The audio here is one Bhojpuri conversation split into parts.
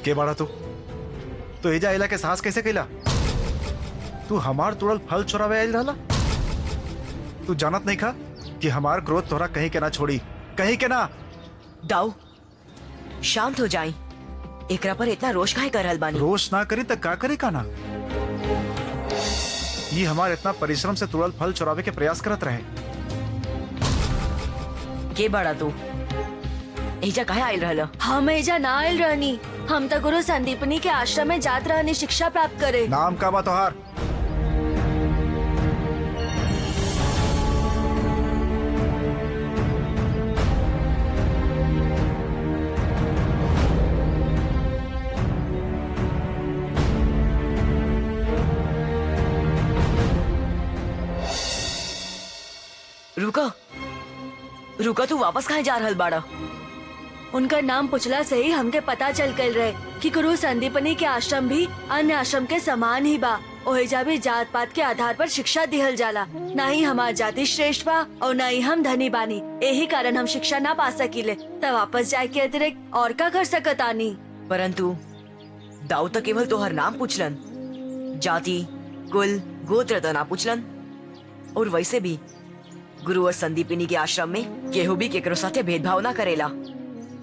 के बाड़ा तू एजा आइला के साहस कैसे कैला? तू हमार तुड़ल फल चुरावे आइल रहला? तू जानत नहीं खा कि हमार क्रोध तोरा कहीं के ना छोड़ी, कहीं के ना। दाऊ शांत हो जाई। एकरा पर इतना रोष काहे कर रहल बानी? रोष ना करी तो का करे का ना? ये हमार इतना परिश्रम से तुड़ल फल चुरावे के प्रयास करत रहे। के बड़ा तू एजा काहे आइल रहल? हम एजा ना आयल रहनी, हम तो गुरु संदीपनी के आश्रम में जात रहनी शिक्षा प्राप्त करे। नाम का बा तोहार? रुका रुका, तू वापस काहे जा रहल बाड़ा? उनका नाम पूछला से ही हमके पता चल गल रहे कि गुरु संदीपनी के आश्रम भी अन्य आश्रम के समान ही बा। ओहिजा भी जात पात के आधार पर शिक्षा दिहल जाला। ना ही हमार जाति श्रेष्ठ बा और ना ही हम धनी बानी। यही कारण हम शिक्षा ना पा सकीले। तब वापस जाए के अतिरिक्त और का कर सकतानी? परंतु दाऊ तो केवल तोहर नाम पूछलन, जाति कुल गोत्र तो ना पूछलन। और वैसे भी गुरु और संदीपिनी के आश्रम में केहू भी केकरो साथे भेदभाव ना करेला।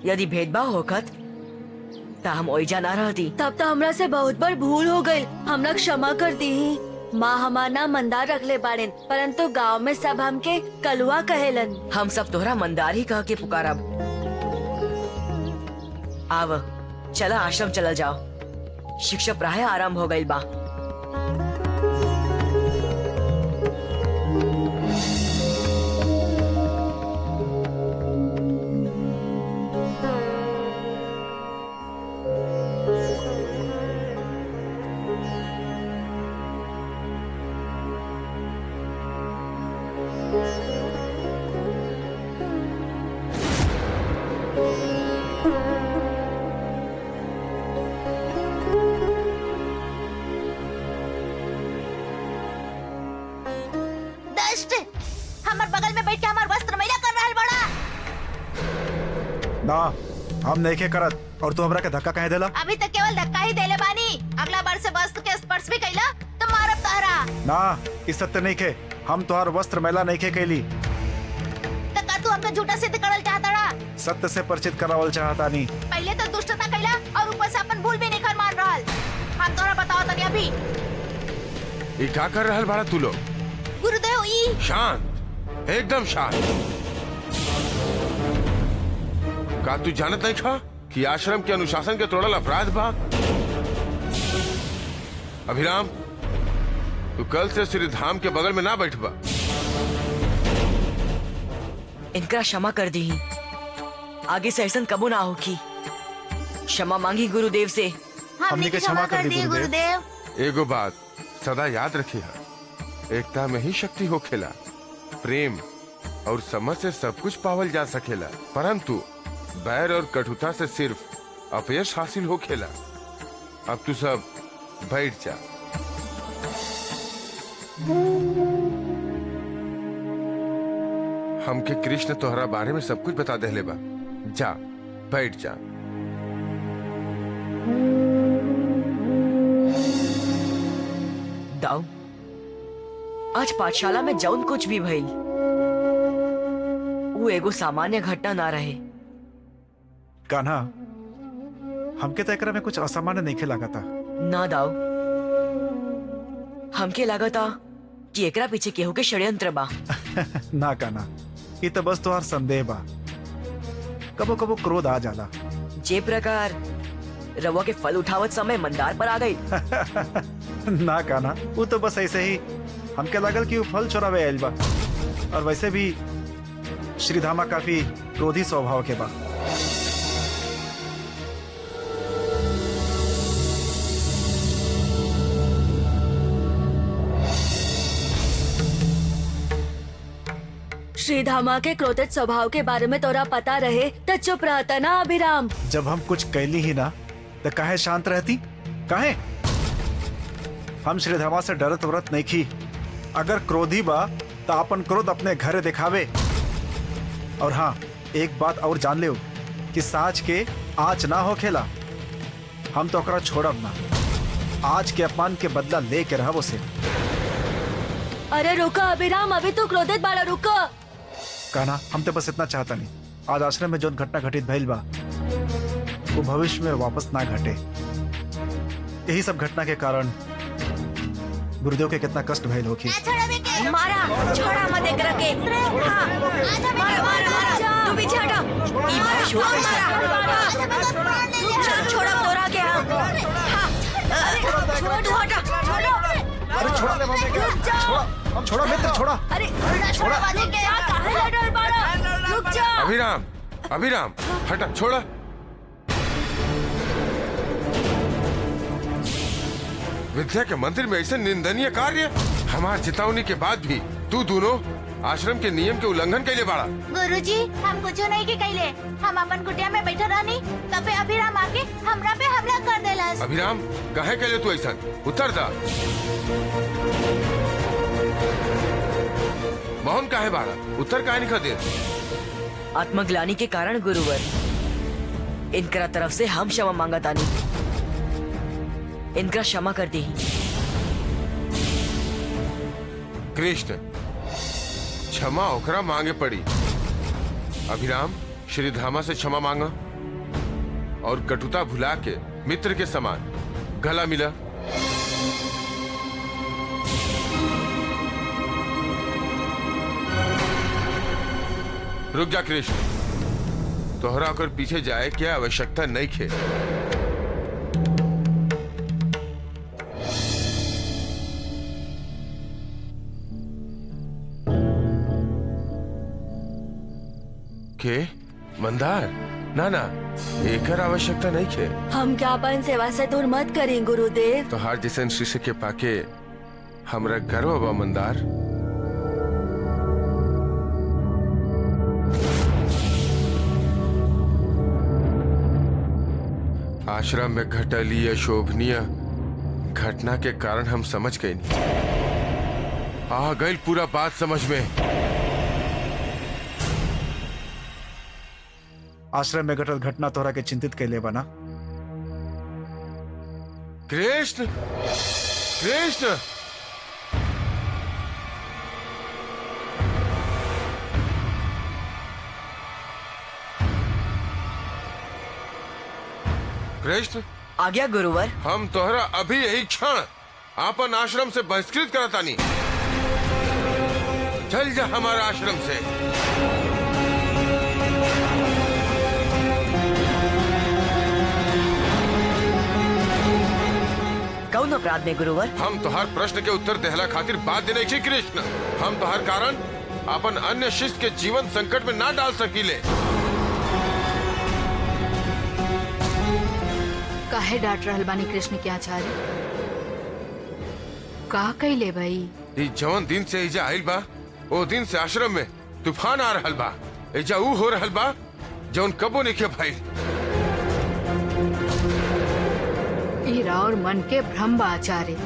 यदि भेदभाव होखत ता हम ओइजा ना रहती। तब तो हमरा से बहुत बड़ भूल हो गई, हमरा क्षमा कर दी। माँ हमार नाम मंदार रखले बाड़ेन, परंतु गांव में सब हमके कलुआ कहेलन। हम सब तोहरा मंदार ही कह के पुकारब। आव चला आश्रम चला जाओ, शिक्षा प्राय आरंभ हो गइल बा। हमार बगल में बैठ के हमार वस्त्र मैला कर रहल बड़ा। ना हम नहीं के करत, और तू हमरा के धक्का काहे देला? अभी तक केवल धक्का ही देले बानी, अगला बार से वस्त्र के स्पर्श भी कैला तो मारब तहरा। ना ई सत्य नहीं के, हम तोहार वस्त्र मैला नहीं के कैली। तो का तू हमके झूठा सिद्ध करल चाहता? सत्य से परिचित करावल चाहता नहीं। पहले तो दुष्टता कैला और ऊपर से अपन भूल भी नहीं कर मान रहल। हम तोरा बताओ तनी अभी। ये क्या कर रहल बाड़ा तू लोग? गुरुदेव ई शांत, एकदम शांत। का तू जानत नहीं था कि आश्रम के अनुशासन के तोड़ल अपराध बा? अभिराम, तू कल से श्री धाम के बगल में ना बैठबा। इनका क्षमा कर दी, आगे से ऐसा कबू ना होगी। क्षमा मांगी गुरुदेव से। हमने के क्षमा कर दी गुरुदेव। एगो बात सदा याद रखी है, एकता में ही शक्ति हो खेला। प्रेम और समझ से सब कुछ पावल जा सकेला, परंतु बैर और कटुता से सिर्फ अपयश हासिल हो खेला। अब तू सब बैठ जा। हमके कृष्ण तोहरा बारे में सब कुछ बता देले बा। जा बैठ जा। दाऊ आज पाठशाला में जौन कुछ भी भइल वो एगो सामान्य घटना ना रहे। कान्हा, हमके तो एकरा में कुछ असामान्य नहीं लगा था। ना दाऊ, हमके लगा था कि एकरा पीछे केहू के षड्यंत्र बा। ना कान्हा, ये तो बस तोहार संदेह बा। कबो कबो क्रोध आ जाला। जे प्रकार रवा के फल उठावत समय मंदार पर आ गई। ना कान्हा, वो तो बस ऐसे ही हमके लगल कि वो फल चुरावे आइल बा। और वैसे भी श्रीधामा काफी क्रोधी स्वभाव के बा। श्रीधामा के क्रोधित स्वभाव के बारे में तोरा पता रहे तो चुप रहता ना अभिराम। जब हम कुछ कैली ही ना तो काहे शांत रहती? काहे? हम श्रीधामा से डरत व्रत नहीं की। अगर क्रोधी बा तो अपन क्रोध अपने घरे दिखावे। और हाँ, एक बात और जान ले कि साँच के आँच ना हो खेला। हम तो ओकरा छोड़ब ना। आज के अपमान के बदला लेके रहब उसे। अरे रुको अभिराम, अभी तो क्रोधित बाड़ा, रुको। कहना हम तो बस इतना चाहता नहीं, आज आश्रम में जो घटना घटित भइल बा वो भविष्य में वापस ना घटे। यही सब घटना के कारण गुरुदेव के कितना कष्ट भइल होगी। मारा, छोड़ा मत एकरा के। हाँ, मारा मारा मारा, तू पीछे हटा। ई भाई शोर कैसा? छोड़ा तोरा के। हाँ, तू हटा। अरे छोड़ा ले मम्मी के, छोड़ा छोड़ा मित्र, छोड़ा। अरे छोड़ा। काहे लड़ बाड़ा? रुक जा। अभिराम, अभिराम, हटा, छोड़ा। विद्या के मंदिर में ऐसे निंदनीय कार्य, हमार चेतावनी के बाद भी तू दोनों आश्रम के नियम के उल्लंघन के लिए बाड़ा। गुरुजी, हम कुछ नहीं के कैले। हम अपन कुटिया में बैठा रहनी, तबे अभिराम आके हमरा पे हमला कर देलस। अभिराम, काहे के लिए तू ऐसा? उतर दा। मोहन काहे बाड़ा? उत्तर काहे नहीं दे? आत्मग्लानि के कारण गुरुवर, इनकरा तरफ से हम क्षमा मांगा तानी। इनका क्षमा कर दी। कृष्ण, क्षमा ओकरा मांगे पड़ी। अभिराम, श्री धामा से क्षमा मांगा और कटुता भुला के मित्र के समान गला मिला। रुक जा कृष्ण, तोहरा होकर पीछे जाए क्या आवश्यकता नहीं खे। के मंदार, ना ना, एकर आवश्यकता नहीं खे। हम क्या अपन सेवा से दूर मत करें गुरुदेव। तोहार जैसन शिष्य के पाके हमरा गर्व बा मंदार। आश्रम में घटली अशोभनीय घटना के कारण हम समझ गए नहीं। आ गई पूरा बात समझ में। आश्रम में घटल घटना तोहरा के चिंतित कैले बना। कृष्ण, कृष्ण, कृष्ण, आ गया गुरुवर। हम तोहरा अभी यही क्षण आपन आश्रम से बहिष्कृत करतानी। चल जा हमारा आश्रम से। कौन अपराध में गुरुवर? हम तोहार प्रश्न के उत्तर देहला खातिर बात देने की कृष्ण। हम तोहार कारण अपन अन्य शिष्य के जीवन संकट में ना डाल सकीले। काहे डांट रहल बानी कृष्ण के आचार्य? का कैले भाई? ई जवन दिन से इजा आइल बा, ओ दिन से आश्रम में तूफान आ रहल बा। इजा ऊ हो रहल बा जवन कबो नहीं के भाई। ईरा और मन के भ्रम बा आचार्य।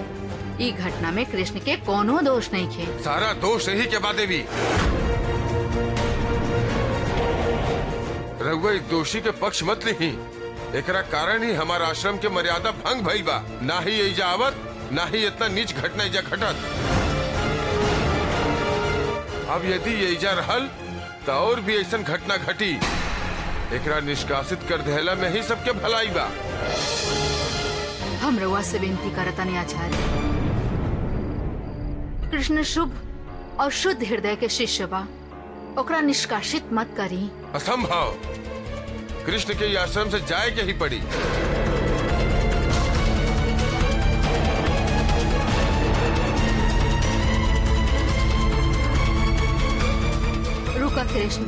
ई घटना में कृष्ण के कोनो दोष नहीं खे। सारा दोष यही के बादे भी। रघुआ दोषी के पक्ष मत ली। एकरा कारण ही हमारा आश्रम के मर्यादा भंग भइल बा। ना ही इजा आवत, ना ही इतना नीच घटना इजा घटत। अब यदि ये इजा रहल तो और भी ऐसा घटना घटी। एकरा निष्कासित कर देहला में ही सबके भलाई बा। हम रउआ से विनती करतानी आचार्य, कृष्ण शुभ और शुद्ध हृदय के शिष्य बा, ओकरा निष्कासित मत करी। असंभव। कृष्ण के आश्रम से जाए के ही पड़ी। रुका कृष्ण,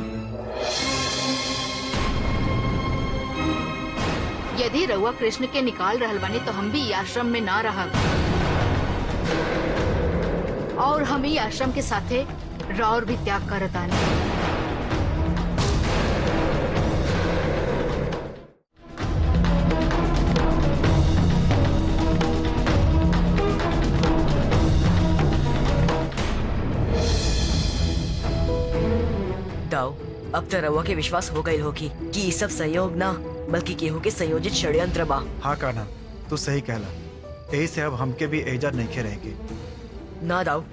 यदि रउआ कृष्ण के निकाल रहल बानी तो हम भी ई आश्रम में ना रहब और हम ई आश्रम के साथे राउर भी त्याग करतानी। दाऊ, अब तो रउआ के विश्वास हो गई होगी कि ये सब संयोग ना बल्कि केहू के संयोजित षड्यंत्र बा। हाँ कान्हा, तू सही कहला। यही से अब हमके भी एजा नहीं खे रहेगी। ना दाऊ,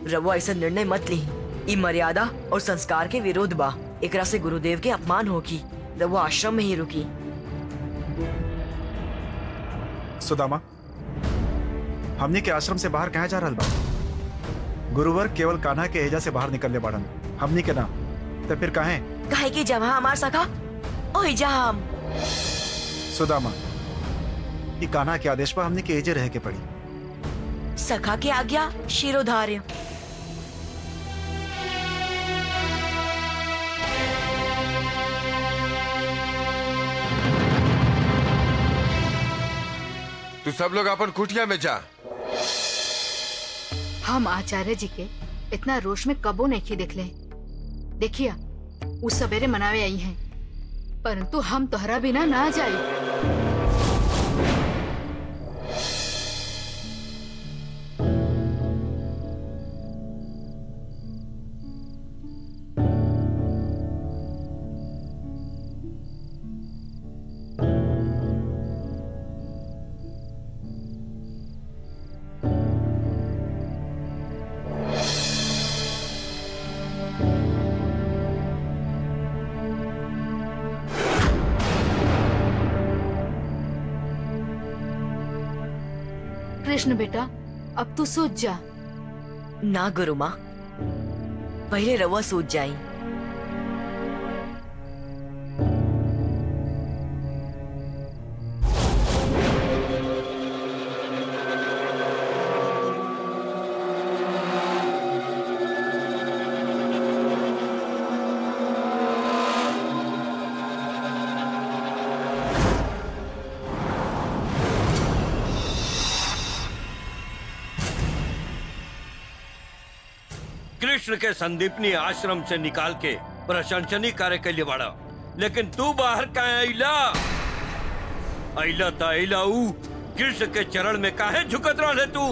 रवो ऐसा निर्णय मत ली। ई मर्यादा और संस्कार के विरोध बा। एकरा से गुरुदेव के अपमान होगी। रवो आश्रम में ही रुकी। सुदामा, हमने के आश्रम से बाहर कहाँ जा रहल बा? गुरुवर केवल कान्हा के एजा से बाहर निकलने बाड़न, हमनी के ना। तो फिर काहे? काहे की जब हमार सखा ओही जा हम। सुदामा, ये कान्हा के आदेश पर हमने के एजे रह के पड़ी। सखा की आज्ञा शिरोधार्य। तू सब लोग अपन कुटिया में जा। हम आचार्य जी के इतना रोष में कबो नहीं देखले। देखिया, उस सवेरे मनावे आई हैं, परंतु हम तोहरा बिना ना जाए। कृष्ण बेटा, अब तू सोच जा। ना गुरु माँ, पहले रवा सूझ जाई। कृष्ण के संदीपनी आश्रम से निकाल के प्रशंसनीय कार्य के लिए बाड़ा, लेकिन तू बाहर काहे आइला? आइला ता आइला ऊ कृष्ण के चरण में काहे झुकत रहले तू?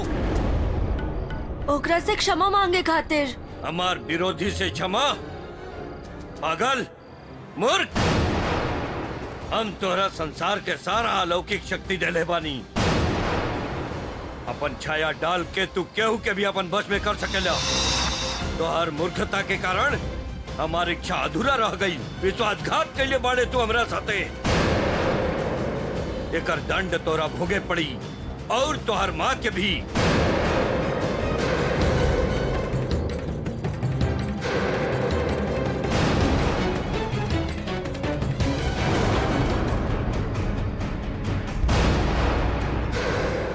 ओकरा से क्षमा मांगे खातिर। हमार विरोधी से क्षमा? पागल, मूर्ख! हम तोहरा संसार के सारा अलौकिक शक्ति देले बानी। अपन छाया डाल के तू केहू के भी अपन बस में कर सकेला। तोहर मूर्खता के कारण हमारी इच्छा अधूरा रह गई। विश्वासघात के लिए बाड़े तू हमरा साथे। एकर दंड तोरा भोगे पड़ी और तोहर माँ के भी।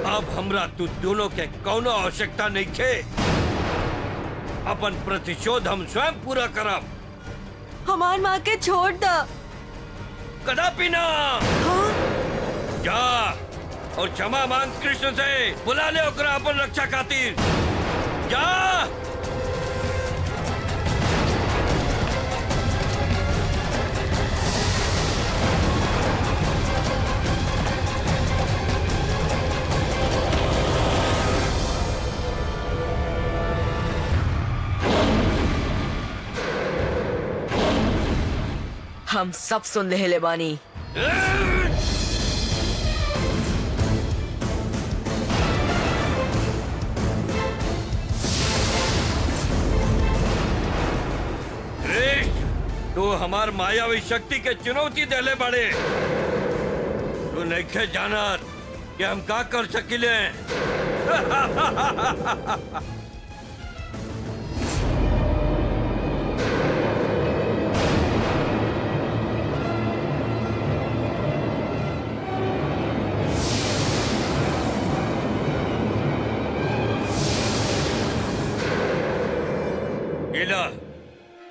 अब हमरा तू दोनों के कौनो आवश्यकता नहीं खे। अपन प्रतिशोध हम स्वयं पूरा करब। हमार माँ के छोड़ दा। कदापि ना। हाँ? जा और क्षमा मांग कृष्ण से। बुला ले ओकरा अपन रक्षा खातिर। जा। हम सब सुन ले बानी। तू हमार मायावी शक्ति के चुनौती देले बड़े। तू नहीं जानत कि हम का कर सकिले।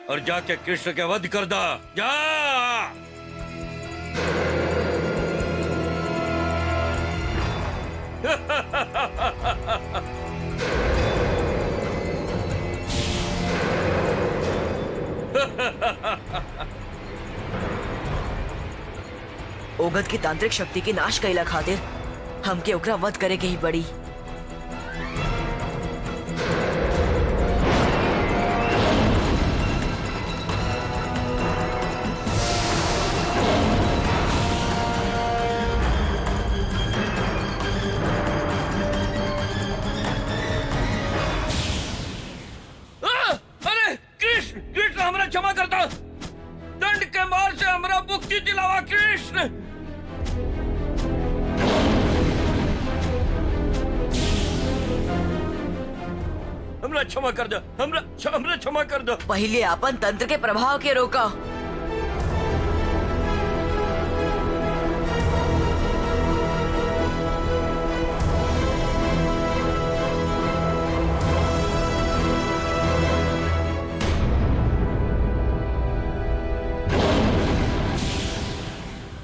और जाके कृष्ण के वध कर दा। जा। ओगद की तांत्रिक शक्ति के नाश कैला खातिर हमके ओकरा वध करे के ही पड़ी। का हमरा क्षमा करता। दंड के मार से हमरा मुक्ति दिलावा कृष्ण। हमरा क्षमा कर दो, हमरा क्षमा कर दो। पहले अपन तंत्र के प्रभाव के रोका।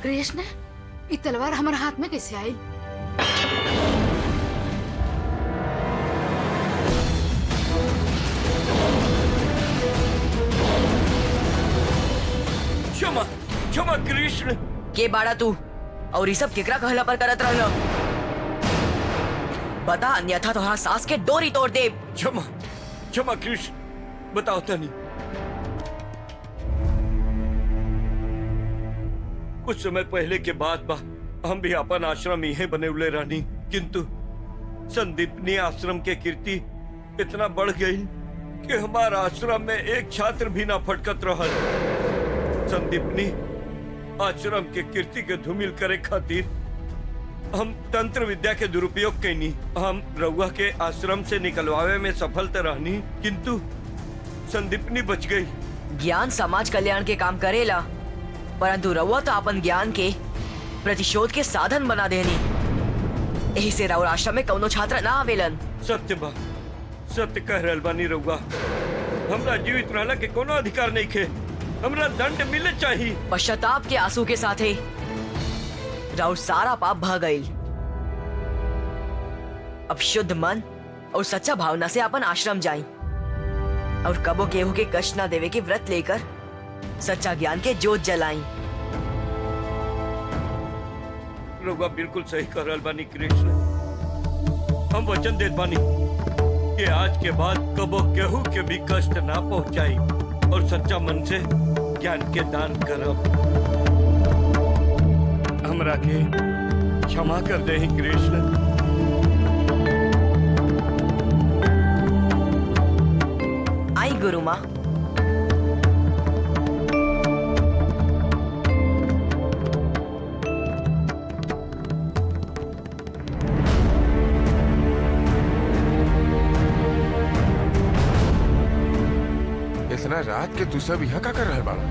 कृष्ण, ये तलवार हमारे हाथ में कैसे आई? क्षमा क्षमा कृष्ण। के बाड़ा तू और ये सब केकरा कहला पर करत रहलो? बता, अन्यथा तोहरा सास के डोरी तोड़ दे। क्षमा क्षमा कृष्ण, बताओ तनी। कुछ समय पहले के बाद बा, हम भी अपन आश्रम यही बने उले रानी, किंतु संदीपनी आश्रम के कीर्ति इतना बढ़ गई कि हमारा आश्रम में एक छात्र भी ना फटकत रहल। संदीपनी आश्रम के कीर्ति के धूमिल करे खातिर हम तंत्र विद्या के दुरुपयोग कैनी। हम रउआ के आश्रम से निकलवावे में सफल तो रहनी, किंतु संदीपनी बच गई। ज्ञान समाज कल्याण के काम करेला, परंतु रउआ तो अपन ज्ञान के प्रतिशोध के साधन बना देनी। यही से राउर आश्रम में कौनो छात्र ना आवेलन। सत्य बा, सत्य कह रहल बानी रउआ। हमरा जीवित रहला के कोनो अधिकार नहीं खे। हमरा दंड मिले चाहिए। पश्चाताप के आंसू के साथे राउर सारा पाप बह गई। अब शुद्ध मन और सच्चा भावना से अपन आश्रम जाई और कबो केहू के कष्ट ना देवे के व्रत लेकर सच्चा ज्ञान के जोत जलाई। रउआ बिल्कुल सही कह रहल बानी कृष्ण। हम वचन देत बानी कि आज के बाद कबो केहू के भी कष्ट ना पहुंचाई और सच्चा मन से ज्ञान के दान करब। हमरा के क्षमा कर दे कृष्ण। आई गुरु माँ। इतना रात के तू सब यहाँ का कर रहा बाड़ा?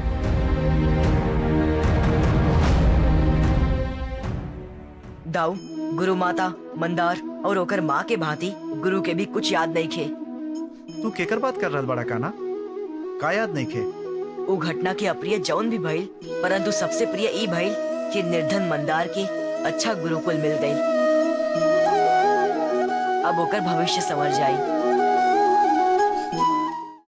दाऊ, गुरु माता, मंदार और ओकर माँ के भांति गुरु के भी कुछ याद नहीं खे। तू केकर बात कर रहा बड़ा काना? का याद नहीं खे? वो घटना के अप्रिय जौन भी भइल, परंतु सबसे प्रिय ई भइल कि निर्धन मंदार के अच्छा गुरुकुल मिल गई। अब ओकर भविष्य संवर जाई।